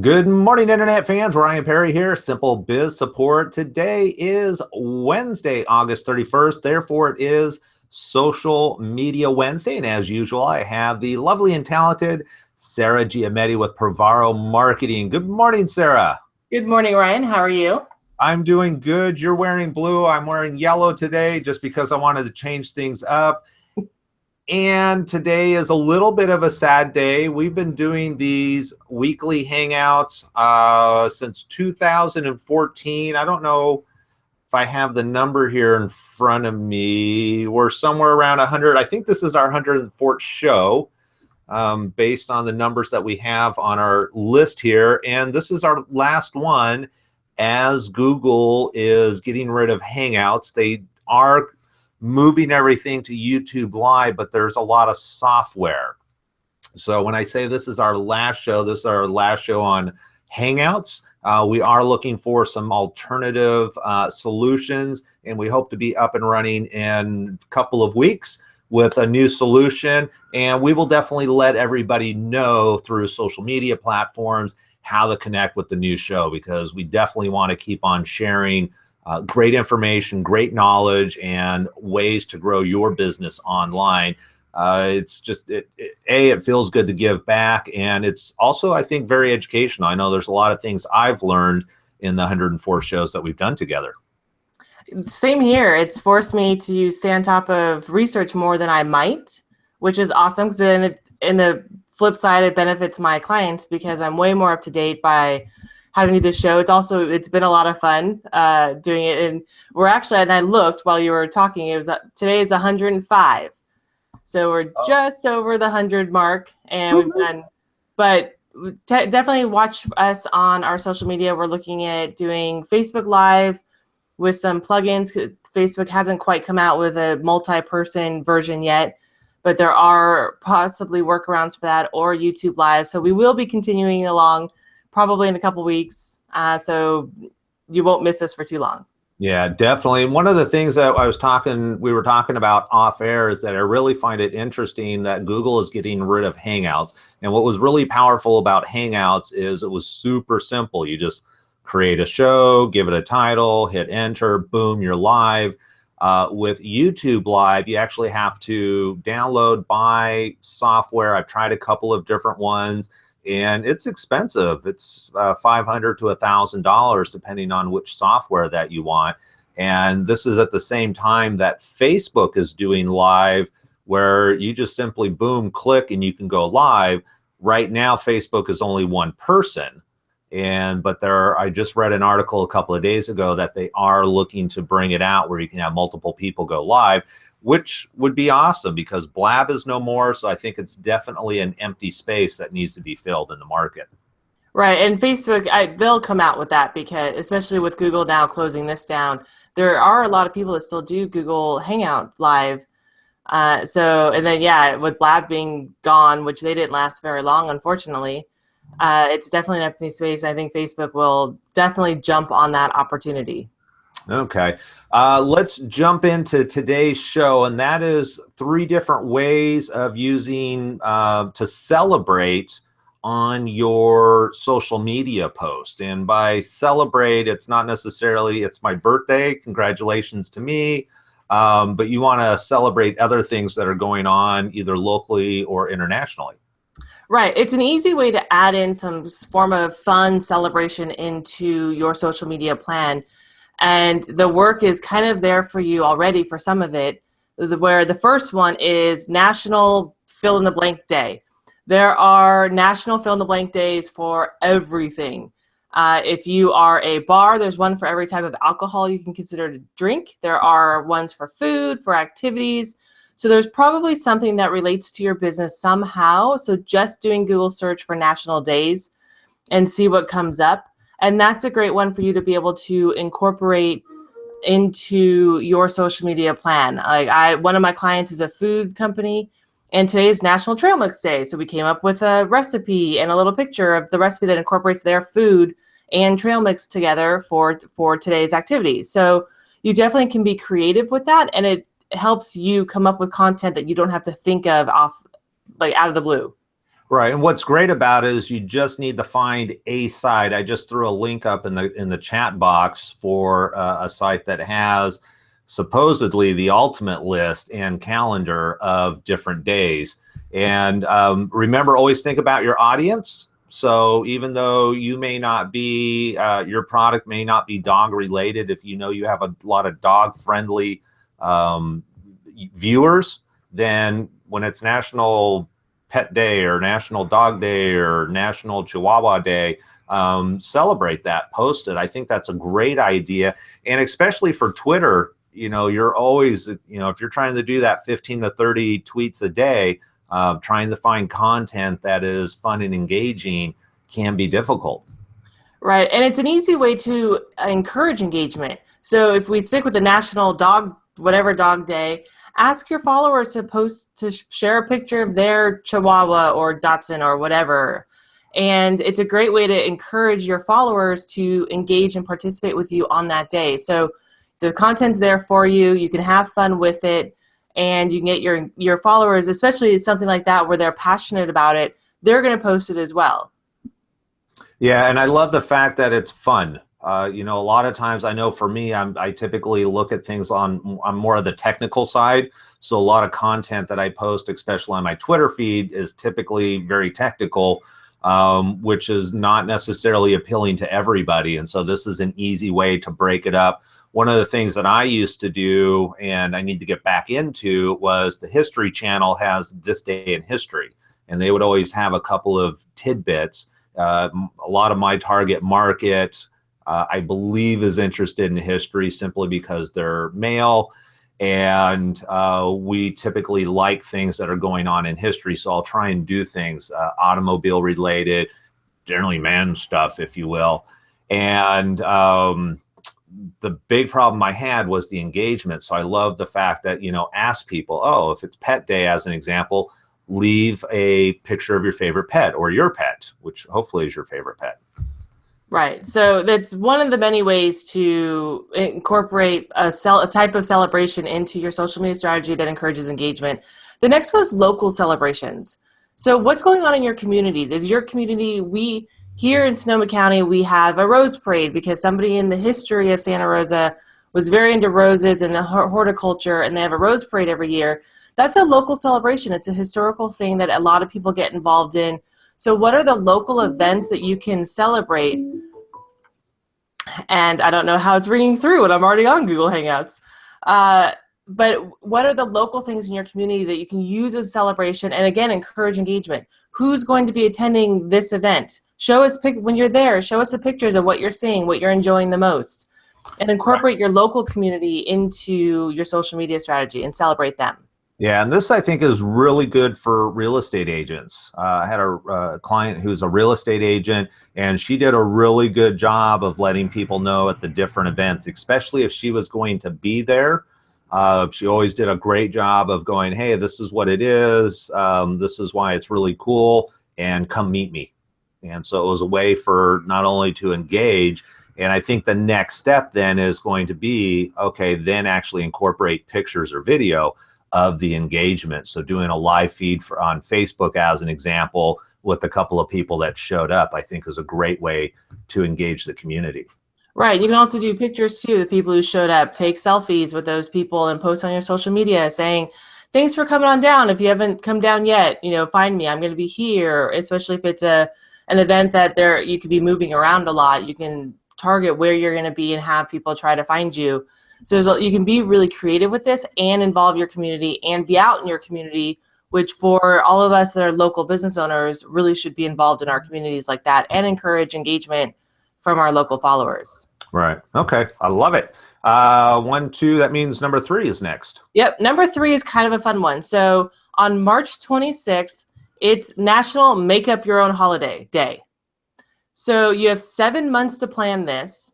Good morning, Internet fans. Ryan Perry here, Simple Biz Support. Today is Wednesday, August 31st. Therefore, it is Social Media Wednesday. And as usual, I have the lovely and talented Sarah Giametti with Provaro Marketing. Good morning, Sarah. Good morning, Ryan. How are you? I'm doing good. You're wearing blue. I'm wearing yellow today just because I wanted to change things up. And today is a little bit of a sad day. We've been doing these weekly hangouts since 2014. I don't know if I have the number here in front of me. We're somewhere around 100. I think this is our 104th show based on the numbers that we have on our list here. And this is our last one as Google is getting rid of Hangouts. They are moving everything to YouTube Live, but there's a lot of software. So when I say this is our last show, this is our last show on Hangouts. We are looking for some alternative solutions, and we hope to be up and running in a couple of weeks with a new solution. And we will definitely let everybody know through social media platforms how to connect with the new show, because we definitely want to keep on sharing great information, great knowledge, and ways to grow your business online. It's just, it feels good to give back. And it's also, I think, very educational. I know there's a lot of things I've learned in the 104 shows that we've done together. Same here. It's forced me to stay on top of research more than I might, which is awesome. Because then in the flip side, it benefits my clients because I'm way more up to date by having to do this show. It's been a lot of fun doing it. And we're actually, and I looked while you were talking, today is 105. So we're just over the 100 mark, and we've done, but definitely watch us on our social media. We're looking at doing Facebook Live with some plugins. Facebook hasn't quite come out with a multi-person version yet, but there are possibly workarounds for that, or YouTube Live. So we will be continuing along probably in a couple weeks, so you won't miss us for too long. Yeah, definitely. And one of the things that we were talking about off air is that I really find it interesting that Google is getting rid of Hangouts. And what was really powerful about Hangouts is it was super simple. You just create a show, give it a title, hit enter, boom, you're live. With YouTube Live, you actually have to download, buy software. I've tried a couple of different ones, and it's expensive. It's $500 to $1,000 depending on which software that you want. And this is at the same time that Facebook is doing live, where you just simply boom, click, and you can go live. Right now, Facebook is only one person. But I just read an article a couple of days ago that they are looking to bring it out where you can have multiple people go live, which would be awesome because Blab is no more. So I think it's definitely an empty space that needs to be filled in the market. Right. And Facebook, they'll come out with that because, especially with Google now closing this down, there are a lot of people that still do Google Hangout Live. And then, yeah, with Blab being gone, which they didn't last very long, unfortunately, it's definitely an empty space. I think Facebook will definitely jump on that opportunity. Okay, let's jump into today's show, and that is 3 different ways of using to celebrate on your social media post. And by celebrate, it's not necessarily it's my birthday, congratulations to me, but you want to celebrate other things that are going on either locally or internationally. Right. It's an easy way to add in some form of fun celebration into your social media plan. And the work is kind of there for you already for some of it, where the first one is National Fill in the Blank Day. There are National Fill in the Blank days for everything. If you are a bar, there's one for every type of alcohol you can consider to drink. There are ones for food, for activities. So there's probably something that relates to your business somehow. So just doing Google search for national days and see what comes up. And that's a great one for you to be able to incorporate into your social media plan. One of my clients is a food company, and today is National Trail Mix Day. So we came up with a recipe and a little picture of the recipe that incorporates their food and trail mix together for today's activity. So you definitely can be creative with that, and it helps you come up with content that you don't have to think of out of the blue. Right. And what's great about it is you just need to find a site. I just threw a link up in the chat box for a site that has supposedly the ultimate list and calendar of different days. And remember, always think about your audience. So even though you may not be, your product may not be dog related, if you know you have a lot of dog friendly viewers, then when it's National Pet Day or National Dog Day or National Chihuahua Day, celebrate that, post it. I think that's a great idea. And especially for Twitter, you're always, if you're trying to do that 15 to 30 tweets a day, trying to find content that is fun and engaging can be difficult. Right. And it's an easy way to encourage engagement. So if we stick with the National Dog, whatever dog day, ask your followers to share a picture of their Chihuahua or Dachshund or whatever. And it's a great way to encourage your followers to engage and participate with you on that day. So the content's there for you. You can have fun with it, and you can get your followers, especially something like that where they're passionate about it, they're going to post it as well. Yeah, and I love the fact that it's fun. A lot of times, I know for me, I typically look at things on more of the technical side. So a lot of content that I post, especially on my Twitter feed, is typically very technical, which is not necessarily appealing to everybody. And so this is an easy way to break it up. One of the things that I used to do, and I need to get back into, was the History Channel has This Day in History, and they would always have a couple of tidbits. A lot of my target market, I believe, is interested in history simply because they're male, and we typically like things that are going on in history. So I'll try and do things automobile related, generally man stuff, if you will. And the big problem I had was the engagement. So I love the fact that, ask people, oh, if it's Pet Day, as an example, leave a picture of your favorite pet or your pet, which hopefully is your favorite pet. Right. So that's one of the many ways to incorporate a type of celebration into your social media strategy that encourages engagement. The next was local celebrations. So what's going on in your community? Does your community, here in Sonoma County, we have a rose parade because somebody in the history of Santa Rosa was very into roses and horticulture, and they have a rose parade every year. That's a local celebration. It's a historical thing that a lot of people get involved in. So what are the local events that you can celebrate? And I don't know how it's ringing through when I'm already on Google Hangouts. But what are the local things in your community that you can use as a celebration and, again, encourage engagement? Who's going to be attending this event? Show us, when you're there, show us the pictures of what you're seeing, what you're enjoying the most, and incorporate your local community into your social media strategy and celebrate them. Yeah, and this, I think, is really good for real estate agents. I had a client who's a real estate agent, and she did a really good job of letting people know at the different events, especially if she was going to be there. She always did a great job of going, hey, this is what it is. This is why it's really cool, and come meet me. And so it was a way for not only to engage, and I think the next step then is going to be, okay, then actually incorporate pictures or video of the engagement. So doing a live feed on Facebook, as an example, with a couple of people that showed up, I think is a great way to engage the community. Right. You can also do pictures too, the people who showed up, take selfies with those people and post on your social media saying, thanks for coming on down. If you haven't come down yet, find me. I'm going to be here, especially if it's an event that you could be moving around a lot. You can target where you're going to be and have people try to find you. So you can be really creative with this and involve your community and be out in your community, which for all of us that are local business owners really should be involved in our communities like that and encourage engagement from our local followers. Right. Okay. I love it. 1, 2, that means number 3 is next. Yep. Number 3 is kind of a fun one. So on March 26th, it's National Make Up Your Own Holiday Day. So you have 7 months to plan this.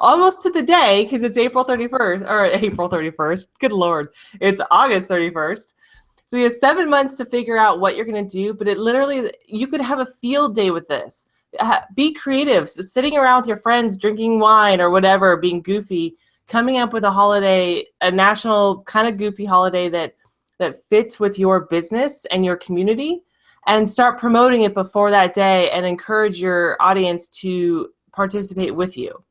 Almost to the day, because it's April 31st. Good Lord. It's August 31st. So you have 7 months to figure out what you're going to do, but you could have a field day with this. Be creative. So sitting around with your friends, drinking wine or whatever, being goofy, coming up with a holiday, a national kind of goofy holiday that that fits with your business and your community, and start promoting it before that day and encourage your audience to participate with you.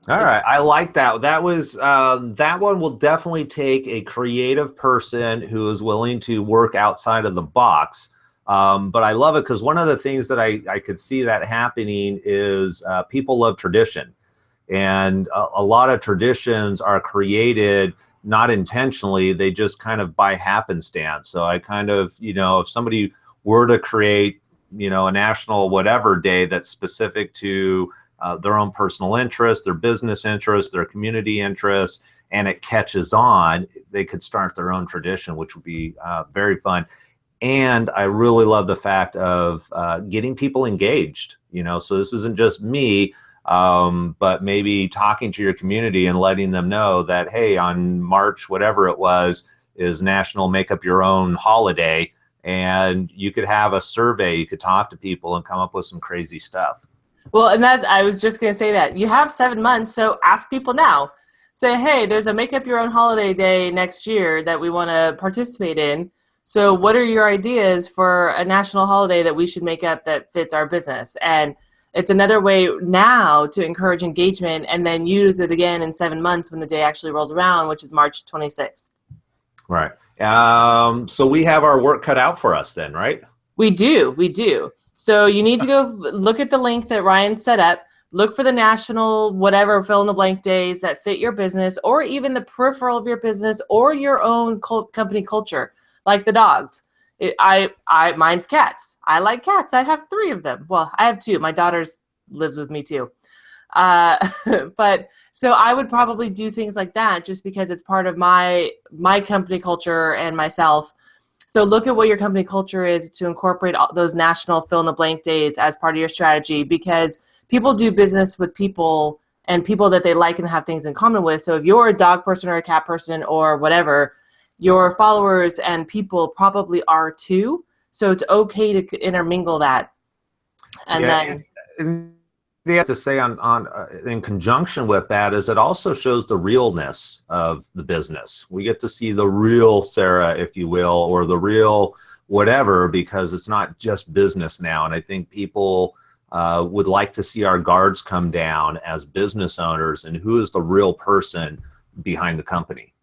All right, I like that. That was that one will definitely take a creative person who is willing to work outside of the box. But I love it because one of the things that I could see that happening is people love tradition, and a lot of traditions are created not intentionally; they just kind of by happenstance. So I kind of, if somebody were to create, a national whatever day that's specific to their own personal interest, their business interest, their community interest, and it catches on, they could start their own tradition, which would be very fun. And I really love the fact of getting people engaged, so this isn't just me, but maybe talking to your community and letting them know that, hey, on March, whatever it was, is National Make Up Your Own Holiday. And you could have a survey, you could talk to people and come up with some crazy stuff. Well, and I was just going to say that. You have 7 months, so ask people now. Say, hey, there's a Make Up Your Own Holiday Day next year that we want to participate in. So what are your ideas for a national holiday that we should make up that fits our business? And it's another way now to encourage engagement, and then use it again in 7 months when the day actually rolls around, which is March 26th. Right. So we have our work cut out for us then, right? We do. So you need to go look at the link that Ryan set up. Look for the national whatever fill in the blank days that fit your business, or even the peripheral of your business, or your own company culture, like the dogs. Mine's cats. I like cats. I have 3 of them. Well, I have 2. My daughter lives with me too. But so I would probably do things like that just because it's part of my company culture and myself. So look at what your company culture is to incorporate all those national fill in the blank days as part of your strategy, because people do business with people and people that they like and have things in common with. So if you're a dog person or a cat person or whatever, your followers and people probably are too. So it's okay to intermingle that. And then they have to say on in conjunction with that is it also shows the realness of the business. We get to see the real Sarah, if you will, or the real whatever, because it's not just business now. And I think people would like to see our guards come down as business owners and who is the real person behind the company.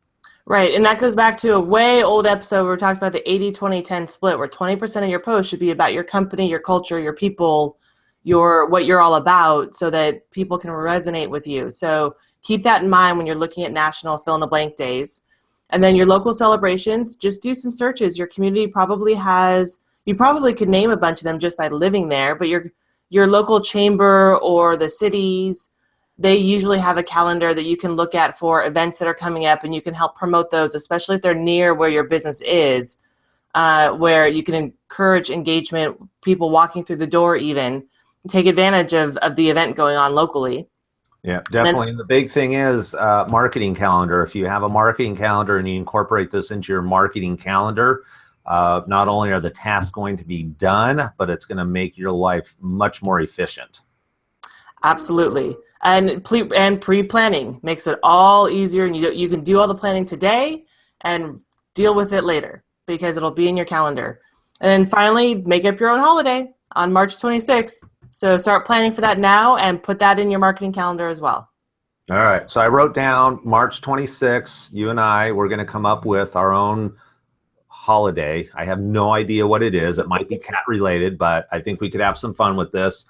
Right. And that goes back to a way old episode where we talked about the 80-20-10 split, where 20% of your post should be about your company, your culture, your people, what you're all about, so that people can resonate with you. So keep that in mind when you're looking at national fill in the blank days. And then your local celebrations, just do some searches. Your community probably you probably could name a bunch of them just by living there, but your local chamber or the cities, they usually have a calendar that you can look at for events that are coming up, and you can help promote those, especially if they're near where your business is, where you can encourage engagement, people walking through the door even. Take advantage of the event going on locally. Yeah, definitely. And the big thing is marketing calendar. If you have a marketing calendar and you incorporate this into your marketing calendar, not only are the tasks going to be done, but it's going to make your life much more efficient. Absolutely. And pre-planning makes it all easier, and you can do all the planning today and deal with it later because it'll be in your calendar. And then finally, make up your own holiday on March 26th. So start planning for that now and put that in your marketing calendar as well. All right. So I wrote down March 26th. You and I, we're going to come up with our own holiday. I have no idea what it is. It might be cat related, but I think we could have some fun with this.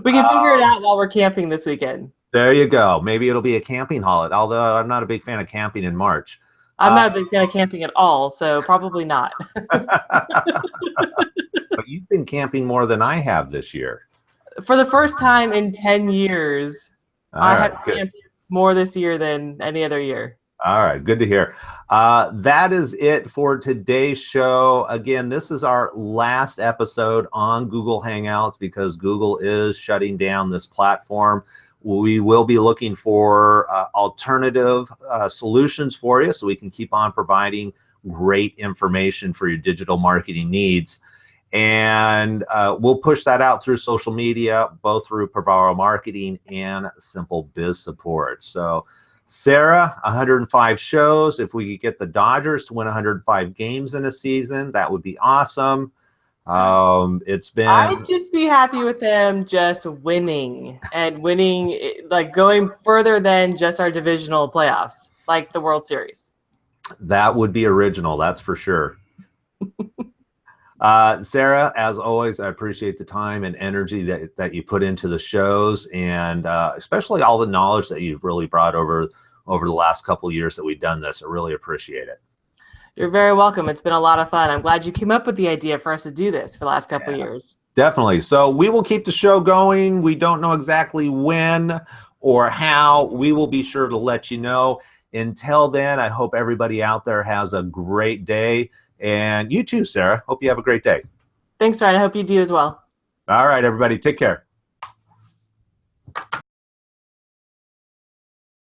We can figure it out while we're camping this weekend. There you go. Maybe it'll be a camping holiday, although I'm not a big fan of camping in March. I'm not a big fan of camping at all, so probably not. But you've been camping more than I have this year. For the first time in 10 years, I have camped more this year than any other year. All right, good to hear. That is it for today's show. Again, this is our last episode on Google Hangouts because Google is shutting down this platform. We will be looking for alternative solutions for you so we can keep on providing great information for your digital marketing needs. And we'll push that out through social media, both through Provaro Marketing and Simple Biz Support. So Sarah, 105 shows. If we could get the Dodgers to win 105 games in a season, that would be awesome. It's been I'd just be happy with them just winning and winning, like going further than just our divisional playoffs, like the World Series. That would be original, that's for sure. Sarah, as always, I appreciate the time and energy that you put into the shows, and especially all the knowledge that you've really brought over the last couple of years that we've done this. I really appreciate it. You're very welcome. It's been a lot of fun. I'm glad you came up with the idea for us to do this for the last couple of years. Definitely. So we will keep the show going. We don't know exactly when or how. We will be sure to let you know. Until then, I hope everybody out there has a great day. And you too, Sarah. Hope you have a great day. Thanks, Ryan. I hope you do as well. All right, everybody. Take care.